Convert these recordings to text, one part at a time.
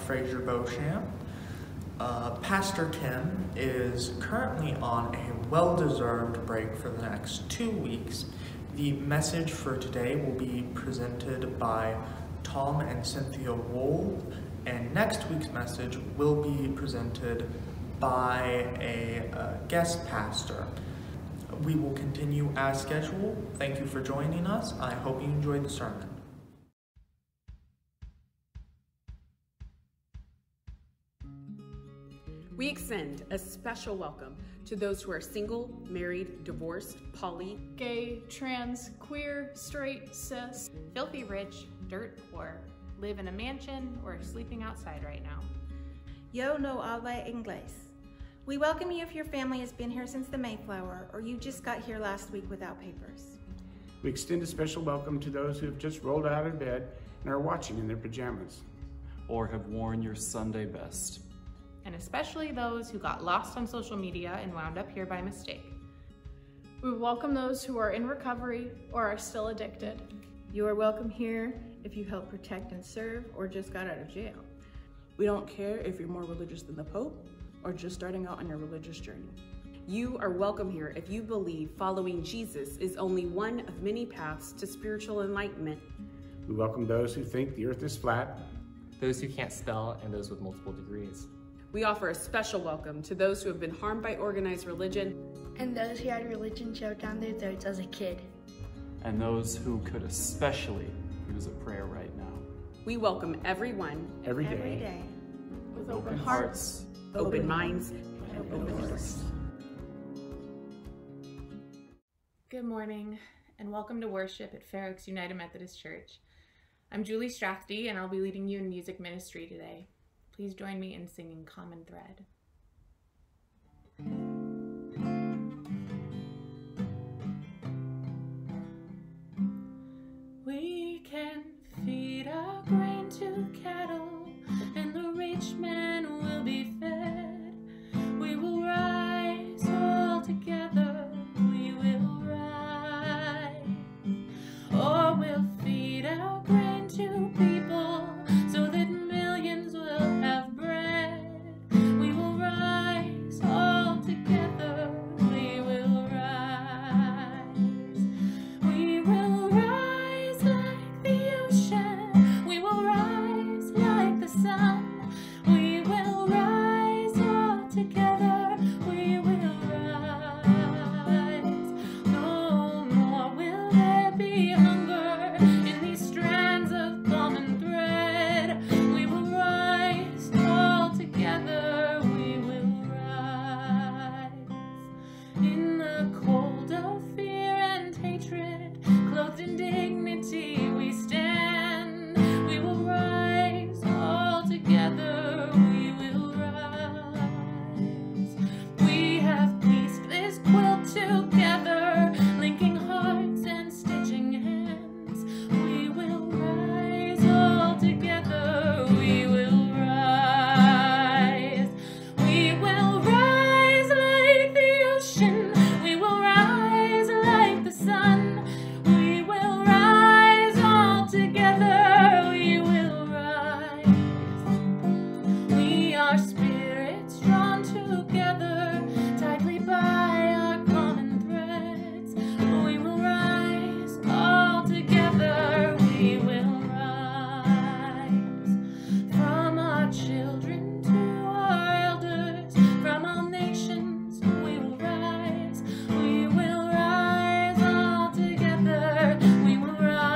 Fraser Beauchamp. Pastor Tim is currently on a well-deserved break for the next 2 weeks. The message for today will be presented by Tom and Cynthia Wold, and next week's message will be presented by a guest pastor. We will continue as scheduled. Thank you for joining us. I hope you enjoyed the sermon. We extend a special welcome to those who are single, married, divorced, poly, gay, trans, queer, straight, cis, filthy rich, dirt poor, live in a mansion, or sleeping outside right now. Yo no habla inglés. We welcome you if your family has been here since the Mayflower or you just got here last week without papers. We extend a special welcome to those who have just rolled out of bed and are watching in their pajamas. Or have worn your Sunday best. And especially those who got lost on social media and wound up here by mistake. We welcome those who are in recovery or are still addicted. You are welcome here if you help protect and serve or just got out of jail. We don't care if you're more religious than the Pope or just starting out on your religious journey. You are welcome here if you believe following Jesus is only one of many paths to spiritual enlightenment. We welcome those who think the earth is flat, those who can't spell, and those with multiple degrees. We offer a special welcome to those who have been harmed by organized religion, and those who had religion shoved down their throats as a kid, and those who could especially use a prayer right now. We welcome everyone, every day, with open hearts, open minds, and open hearts. Good morning, and welcome to worship at Oaks United Methodist Church. I'm Julie Strathdee, and I'll be leading you in music ministry today. Please join me in singing Common Thread. We can feed our grain to cattle, and the rich man will be fed. We will rise all together, we will rise. Or we'll feed our grain to people, so that millions will have bread. We will rise all together, we will rise. We will rise like the ocean, we will rise like the sun. We will rise all together, we will rise. No more will there be hunger in these strands of common thread. We will rise all together, we will rise. In the cold of fear and hatred, clothed in dignity we stand. We will rise all together, we will rise. We have pieced this quilt together, linking hearts and stitching hands. We will rise all together, we will rise. We will rise like the ocean, we will rise like the sun. We will rise all together, we will rise. We are spirits drawn together, tightly by our common threads. We will rise all together, we will rise. From our children to our elders, from all nations we will rise. We will rise all together, we will rise.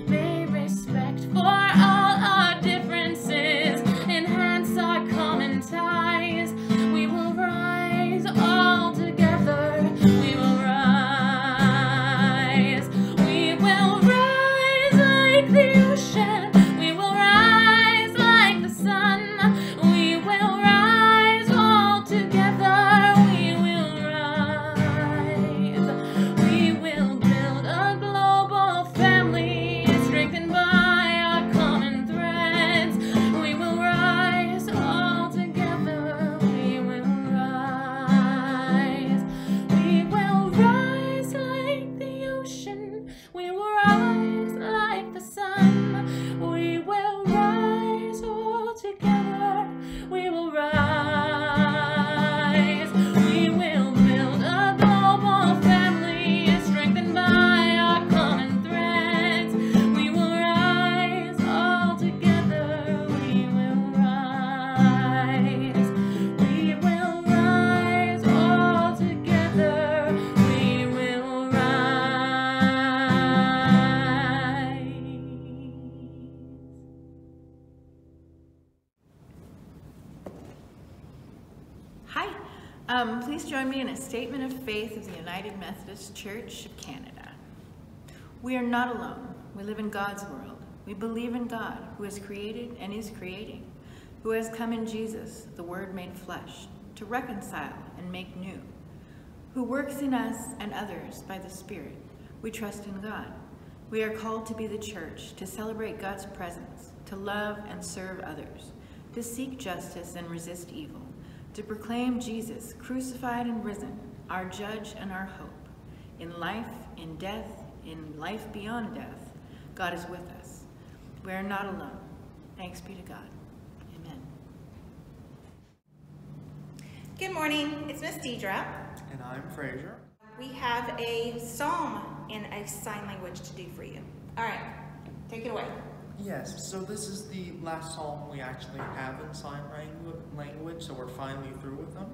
May respect for all our differences enhance our common ties. We will rise all together, we will rise. We will rise like the ocean, we will rise like the sun. We will rise all together, we will rise. We will build a global family, strengthened by our common threads. We will rise all together, we will rise. We will rise like the ocean, we will rise like the sun. We will rise Please join me in a statement of faith of the United Methodist Church of Canada. We are not alone. We live in God's world. We believe in God, who has created and is creating, who has come in Jesus, the Word made flesh, to reconcile and make new, who works in us and others by the Spirit. We trust in God. We are called to be the church, to celebrate God's presence, to love and serve others, to seek justice and resist evil, to proclaim Jesus, crucified and risen, our judge and our hope. In life, in death, in life beyond death, God is with us. We are not alone. Thanks be to God. Amen. Good morning, it's Miss Dedra. And I'm Fraser. We have a psalm in a sign language to do for you. All right, take it away. Yes, so this is the last psalm we actually have in sign language, so we're finally through with them.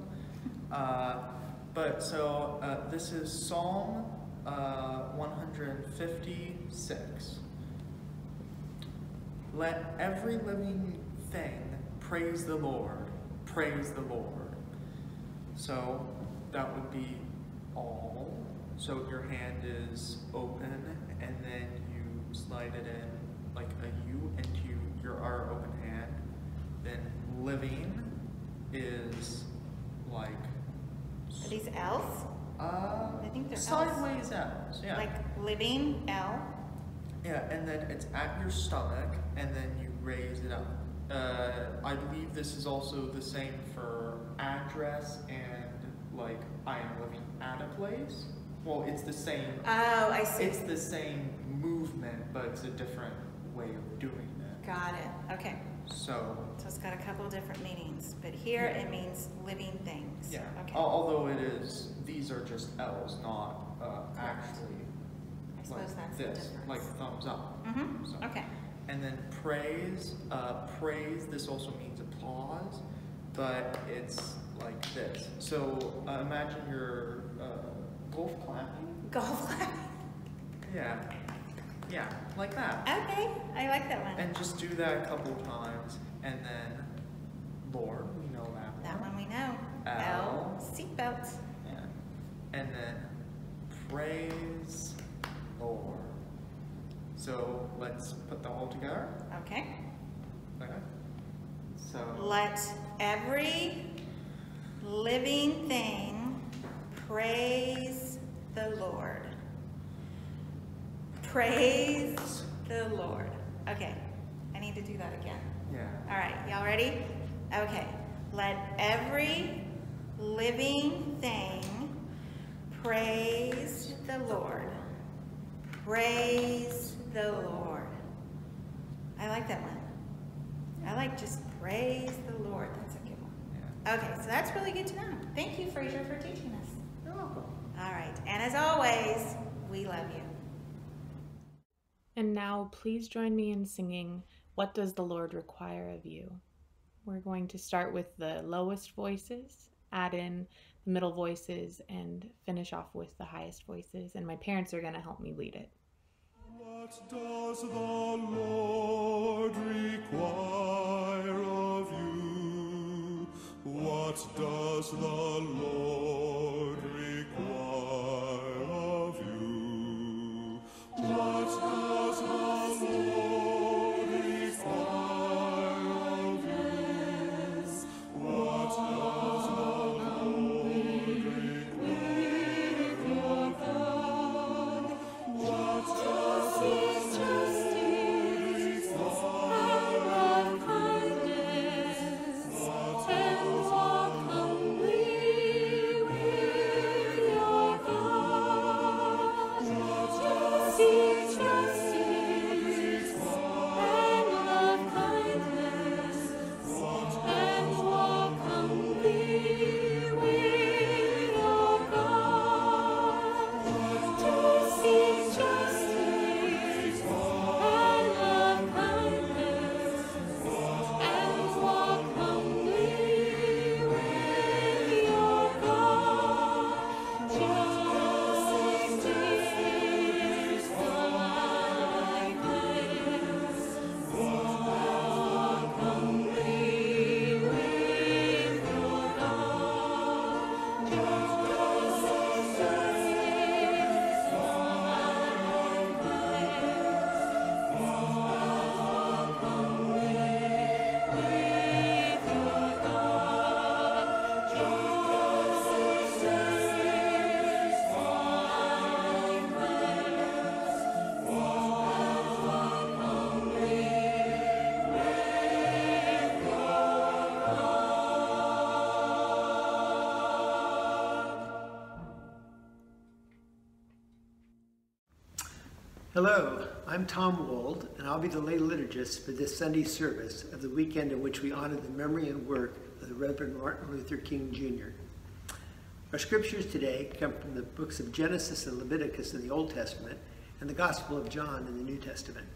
This is Psalm 156. Let every living thing praise the Lord, praise the Lord. So that would be all. So your hand is open, and then you slide it in like a U into our open hand. Then living is like. Are these L's? I think they're sideways L's. Yeah. Like living L. Yeah, and then it's at your stomach, and then you raise it up. I believe this is also the same for address and like I am living at a place. Well, it's the same. Oh, I see. It's the same movement, but it's a different way of doing it. Got it. Okay. So it's got a couple of different meanings, but here it means living things. Yeah. Okay. Although these are just L's, not actually. I suppose that's this, the difference. like thumbs up. Mm-hmm. So. Okay. And then praise, this also means applause, but it's like this. So imagine you're golf clapping. Golf clapping? Yeah, like that. Okay, I like that one. And just do that a couple times, and then Lord, we know that one. That one we know. L. Seatbelt. Yeah. And then praise Lord. So let's put them all together. Okay. Okay. So let every living thing praise the Lord. Praise the Lord. Okay. I need to do that again. Yeah. All right. Y'all ready? Okay. Let every living thing praise the Lord. Praise the Lord. I like that one. I like just praise the Lord. That's a good one. Yeah. Okay, so that's really good to know. Thank you, Fraser, for teaching us. You're welcome. All right, and as always, we love you. And now please join me in singing, What Does the Lord Require of You? We're going to start with the lowest voices, add in the middle voices, and finish off with the highest voices. And my parents are going to help me lead it. What does the Lord require of you? What does the Lord require of you? What does the Lord require of you? What does the Lord require of you? What does His justice and of kindness and walk humbly Hello, I'm Tom Wold, and I'll be the lay liturgist for this Sunday service of the weekend in which we honor the memory and work of the Reverend Martin Luther King Jr. Our scriptures today come from the books of Genesis and Leviticus in the Old Testament and the Gospel of John in the New Testament.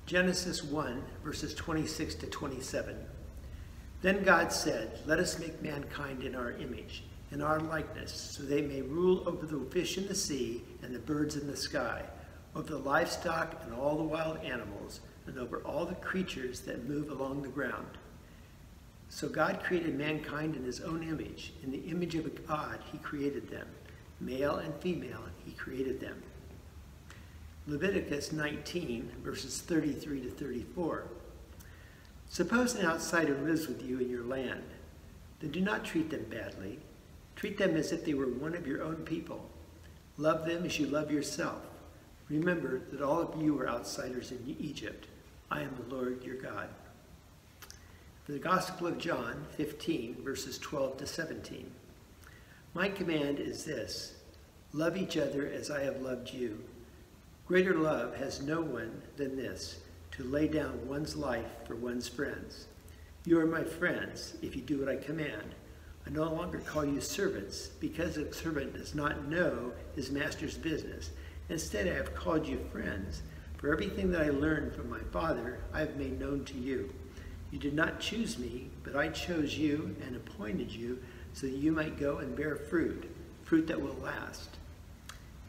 Genesis 1, verses 26 to 27. Then God said, "Let us make mankind in our image, in our likeness, so they may rule over the fish in the sea and the birds in the sky, over the livestock and all the wild animals, and over all the creatures that move along the ground." So God created mankind in his own image. In the image of God, he created them. Male and female, he created them. Leviticus 19, verses 33 to 34. Suppose an outsider lives with you in your land. Then do not treat them badly. Treat them as if they were one of your own people. Love them as you love yourself. Remember that all of you are outsiders in Egypt. I am the Lord your God. The Gospel of John 15, verses 12 to 17. My command is this: love each other as I have loved you. Greater love has no one than this, to lay down one's life for one's friends. You are my friends if you do what I command. I no longer call you servants, because a servant does not know his master's business. Instead, I have called you friends, for everything that I learned from my Father I have made known to you. You did not choose me, but I chose you and appointed you so that you might go and bear fruit, fruit that will last.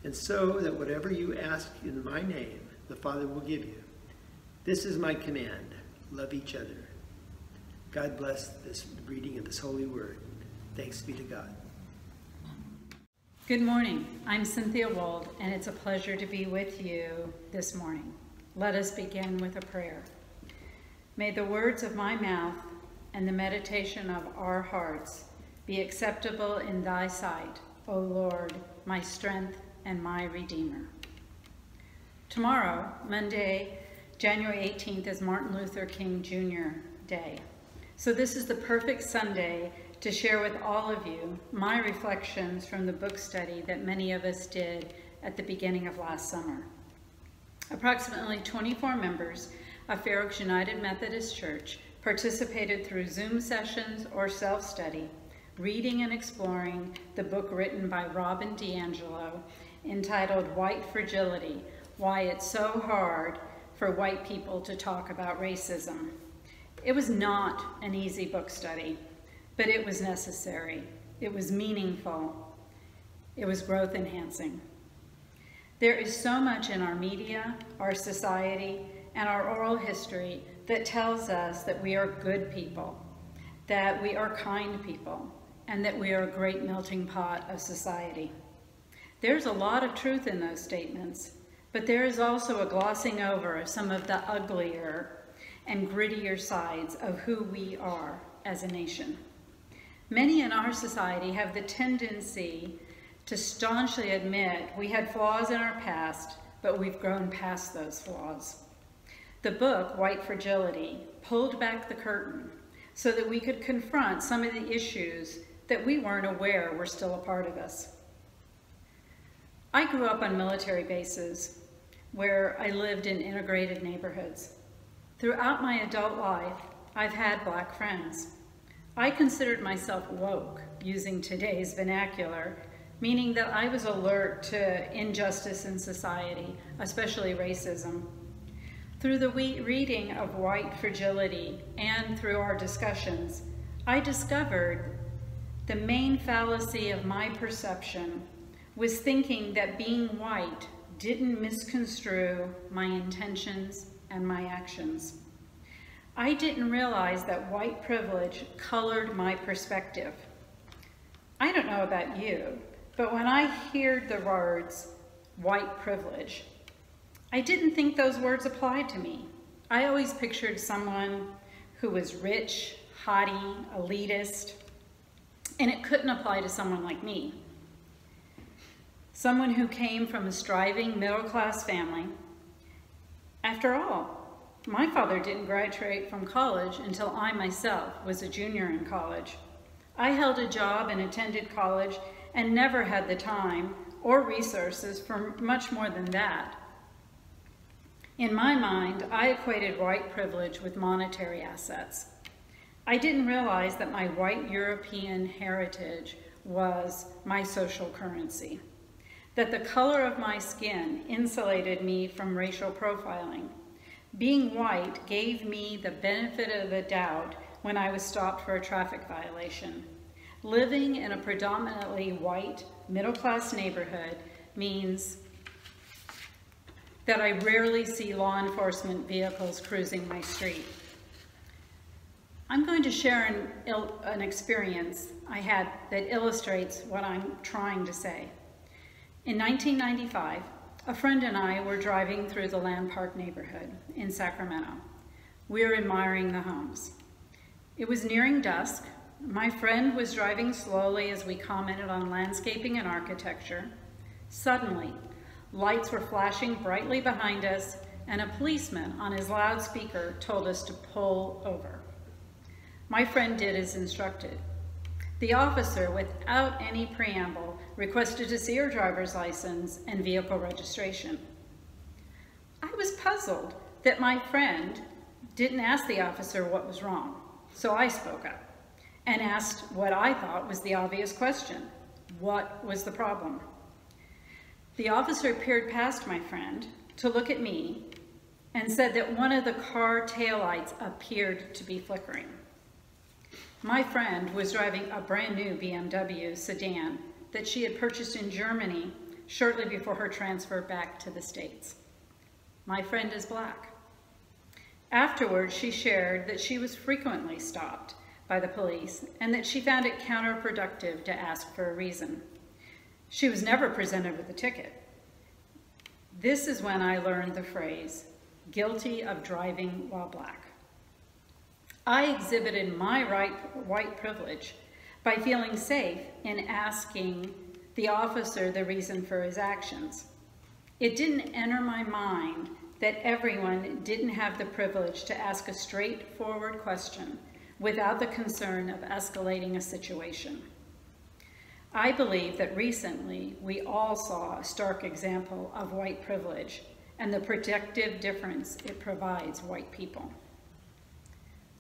And so that whatever you ask in my name, the Father will give you. This is my command: love each other. God bless this reading of this holy word. Thanks be to God. Good morning. I'm Cynthia Wold, and it's a pleasure to be with you this morning. Let us begin with a prayer. May the words of my mouth and the meditation of our hearts be acceptable in thy sight, O Lord, my strength and my Redeemer. Tomorrow, Monday, January 18th, is Martin Luther King Jr. Day. So this is the perfect Sunday to share with all of you my reflections from the book study that many of us did at the beginning of last summer. Approximately 24 members of Oaks United Methodist Church participated through Zoom sessions or self-study, reading and exploring the book written by Robin DiAngelo entitled White Fragility: Why It's So Hard for White People to Talk About Racism. It was not an easy book study, but it was necessary. It was meaningful. It was growth enhancing. There is so much in our media, our society, and our oral history that tells us that we are good people, that we are kind people, and that we are a great melting pot of society. There's a lot of truth in those statements, but there is also a glossing over of some of the uglier and grittier sides of who we are as a nation. Many in our society have the tendency to staunchly admit we had flaws in our past, but we've grown past those flaws. The book, White Fragility, pulled back the curtain so that we could confront some of the issues that we weren't aware were still a part of us. I grew up on military bases where I lived in integrated neighborhoods. Throughout my adult life, I've had Black friends. I considered myself woke, using today's vernacular, meaning that I was alert to injustice in society, especially racism. Through the reading of White Fragility and through our discussions, I discovered the main fallacy of my perception was thinking that being white didn't misconstrue my intentions and my actions. I didn't realize that white privilege colored my perspective. I don't know about you, but when I heard the words white privilege, I didn't think those words applied to me. I always pictured someone who was rich, haughty, elitist, and it couldn't apply to someone like me. Someone who came from a striving middle-class family. After all, my father didn't graduate from college until I myself was a junior in college. I held a job and attended college and never had the time or resources for much more than that. In my mind, I equated white privilege with monetary assets. I didn't realize that my white European heritage was my social currency, that the color of my skin insulated me from racial profiling. Being white gave me the benefit of the doubt when I was stopped for a traffic violation. Living in a predominantly white, middle-class neighborhood means that I rarely see law enforcement vehicles cruising my street. I'm going to share an experience I had that illustrates what I'm trying to say. In 1995, a friend and I were driving through the Land Park neighborhood in Sacramento. We were admiring the homes. It was nearing dusk. My friend was driving slowly as we commented on landscaping and architecture. Suddenly, lights were flashing brightly behind us, and a policeman on his loudspeaker told us to pull over. My friend did as instructed. The officer, without any preamble, requested to see her driver's license and vehicle registration. I was puzzled that my friend didn't ask the officer what was wrong, so I spoke up and asked what I thought was the obvious question: what was the problem? The officer peered past my friend to look at me and said that one of the car taillights appeared to be flickering. My friend was driving a brand new BMW sedan that she had purchased in Germany shortly before her transfer back to the States. My friend is Black. Afterwards, she shared that she was frequently stopped by the police and that she found it counterproductive to ask for a reason. She was never presented with a ticket. This is when I learned the phrase, guilty of driving while Black. I exhibited my white privilege by feeling safe in asking the officer the reason for his actions. It didn't enter my mind that everyone didn't have the privilege to ask a straightforward question without the concern of escalating a situation. I believe that recently we all saw a stark example of white privilege and the protective difference it provides white people.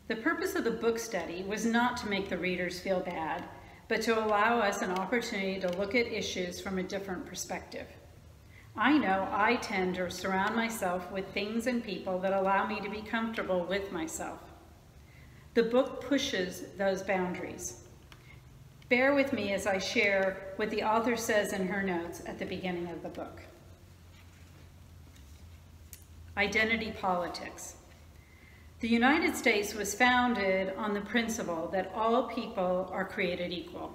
The purpose of the book study was not to make the readers feel bad, but to allow us an opportunity to look at issues from a different perspective. I know I tend to surround myself with things and people that allow me to be comfortable with myself. The book pushes those boundaries. Bear with me as I share what the author says in her notes at the beginning of the book. Identity politics. The United States was founded on the principle that all people are created equal.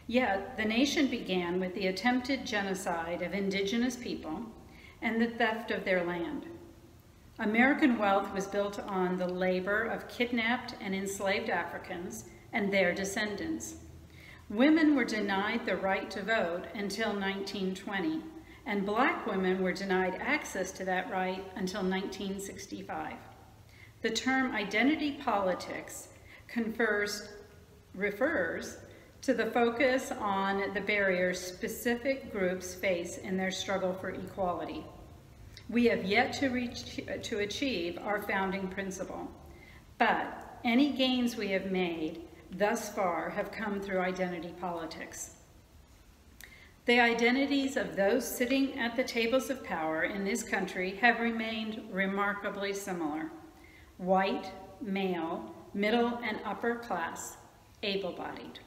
Yet, the nation began with the attempted genocide of indigenous people and the theft of their land. American wealth was built on the labor of kidnapped and enslaved Africans and their descendants. Women were denied the right to vote until 1920, and Black women were denied access to that right until 1965. The term identity politics refers to the focus on the barriers specific groups face in their struggle for equality. We have yet to achieve our founding principle, but any gains we have made thus far have come through identity politics. The identities of those sitting at the tables of power in this country have remained remarkably similar: white, male, middle and upper class, able-bodied.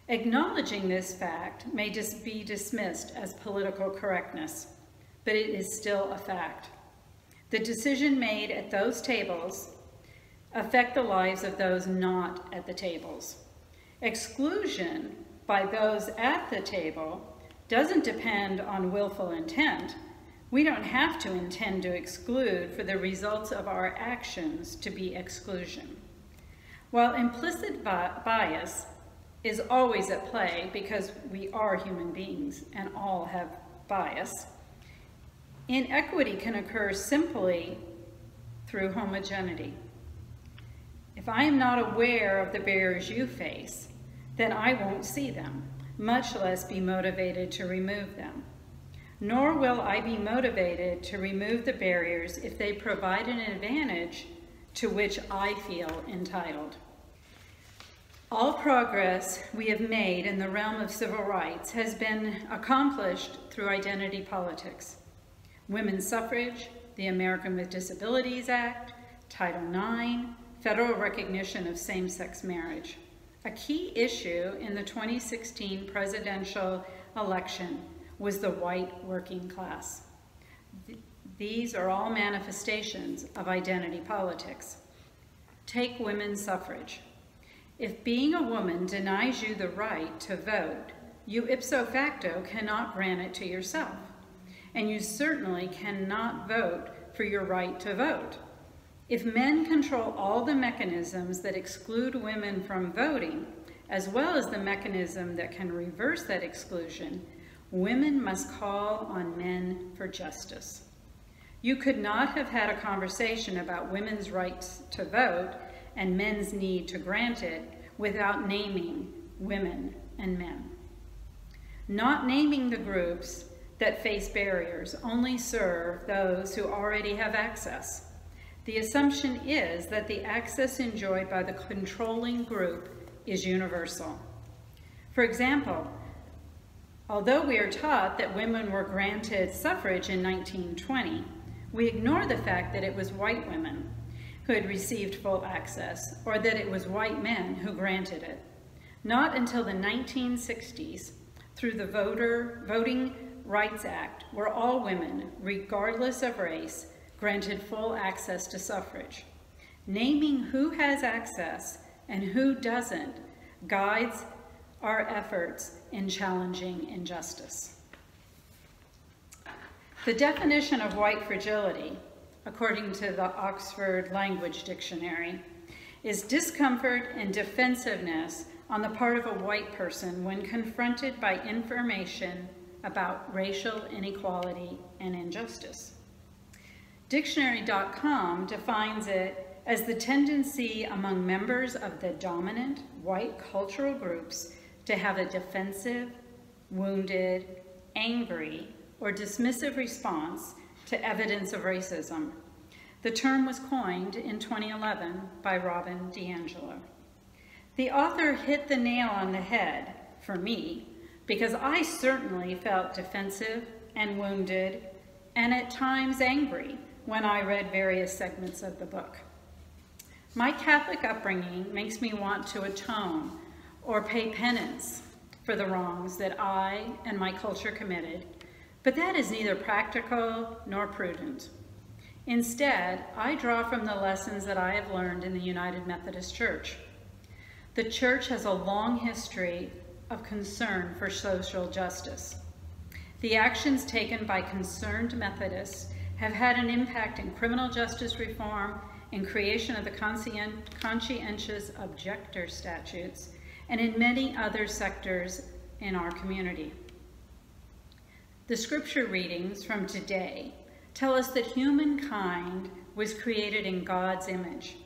Acknowledging this fact may just be dismissed as political correctness, but it is still a fact. The decision made at those tables affect the lives of those not at the tables. Exclusion by those at the table doesn't depend on willful intent. We don't have to intend to exclude for the results of our actions to be exclusion. While implicit bias is always at play because we are human beings and all have bias, inequity can occur simply through homogeneity. If I am not aware of the barriers you face, then I won't see them, much less be motivated to remove them. nor will I be motivated to remove the barriers if they provide an advantage to which I feel entitled. All progress we have made in the realm of civil rights has been accomplished through identity politics. Women's suffrage, the American with Disabilities Act, Title IX, federal recognition of same-sex marriage. A key issue in the 2016 presidential election was the white working class. These are all manifestations of identity politics. Take women's suffrage. If being a woman denies you the right to vote, you ipso facto cannot grant it to yourself. And you certainly cannot vote for your right to vote. If men control all the mechanisms that exclude women from voting, as well as the mechanism that can reverse that exclusion, women must call on men for justice. You could not have had a conversation about women's rights to vote and men's need to grant it without naming women and men. Not naming the groups that face barriers only serve those who already have access. The assumption is that the access enjoyed by the controlling group is universal. For example, although we are taught that women were granted suffrage in 1920, we ignore the fact that it was white women who had received full access, or that it was white men who granted it. Not until the 1960s, through the Voting Rights Act, were all women, regardless of race, granted full access to suffrage. Naming who has access and who doesn't guides our efforts in challenging injustice. The definition of white fragility, according to the Oxford Language Dictionary, is discomfort and defensiveness on the part of a white person when confronted by information about racial inequality and injustice. Dictionary.com defines it as the tendency among members of the dominant white cultural groups to have a defensive, wounded, angry, or dismissive response to evidence of racism. The term was coined in 2011 by Robin DiAngelo. The author hit the nail on the head, for me, because I certainly felt defensive and wounded and at times angry when I read various segments of the book. My Catholic upbringing makes me want to atone or pay penance for the wrongs that I and my culture committed, but that is neither practical nor prudent. Instead, I draw from the lessons that I have learned in the United Methodist Church. The church has a long history of concern for social justice. The actions taken by concerned Methodists have had an impact in criminal justice reform, in creation of the conscientious objector statutes, and in many other sectors in our community. The scripture readings from today tell us that humankind was created in God's image,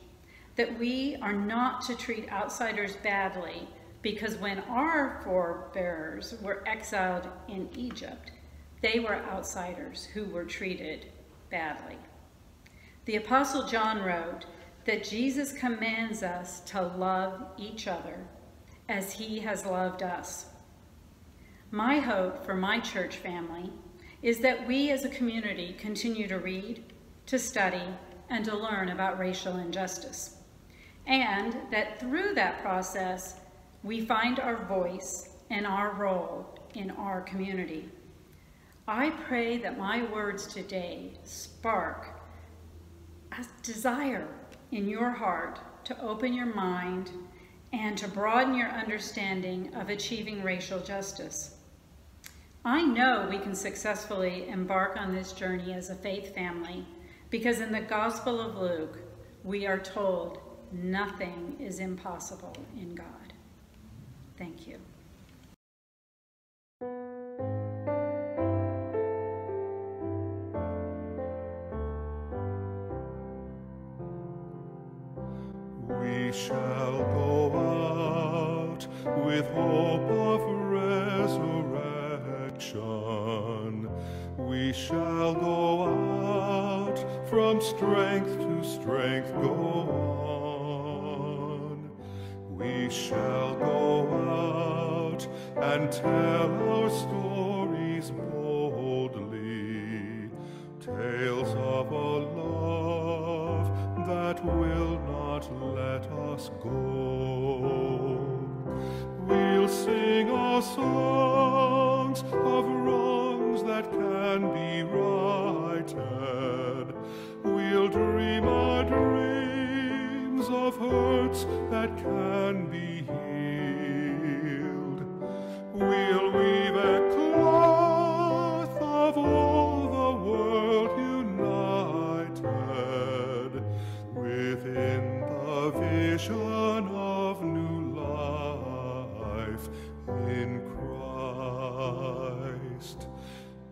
that we are not to treat outsiders badly because when our forebears were exiled in Egypt, they were outsiders who were treated badly. The Apostle John wrote that Jesus commands us to love each other as he has loved us. My hope for my church family is that we as a community continue to read, to study, and to learn about racial injustice, and that through that process, we find our voice and our role in our community. I pray that my words today spark a desire in your heart to open your mind and to broaden your understanding of achieving racial justice. I know we can successfully embark on this journey as a faith family because in the Gospel of Luke, we are told nothing is impossible in God. Thank you. We shall go out with hope of resurrection We shall go out, from strength to strength go on. We shall go out and tell our stories boldly, tales of a love that will not let us go. We'll sing our songs of wrongs that can be righted. We'll dream our dreams of hurts that can be healed. We'll weave a cloth of all the world united within the vision of new life in Christ.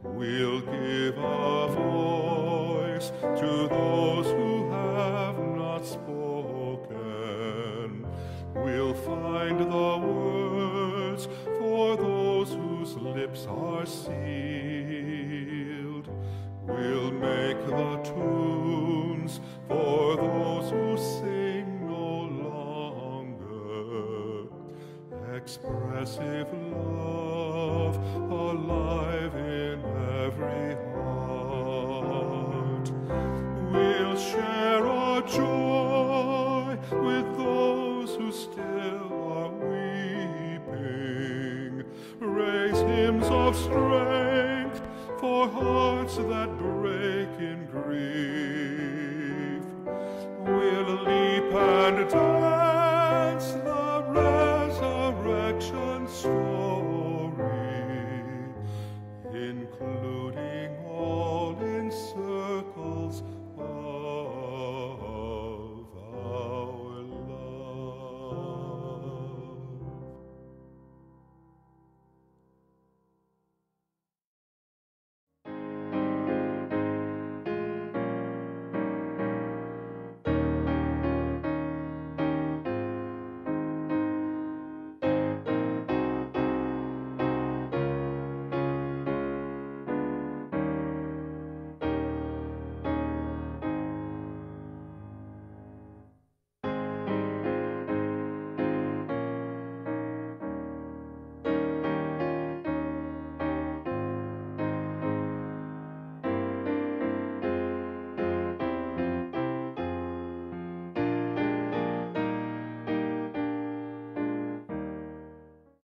We'll give a voice to those who have not spoken. We'll find the words for those whose lips are sealed. We'll make the tunes for those who sing no longer. Expressive love alive in every heart. We'll share our joy with those who still are weeping. Raise hymns of strength for hearts that break in grief.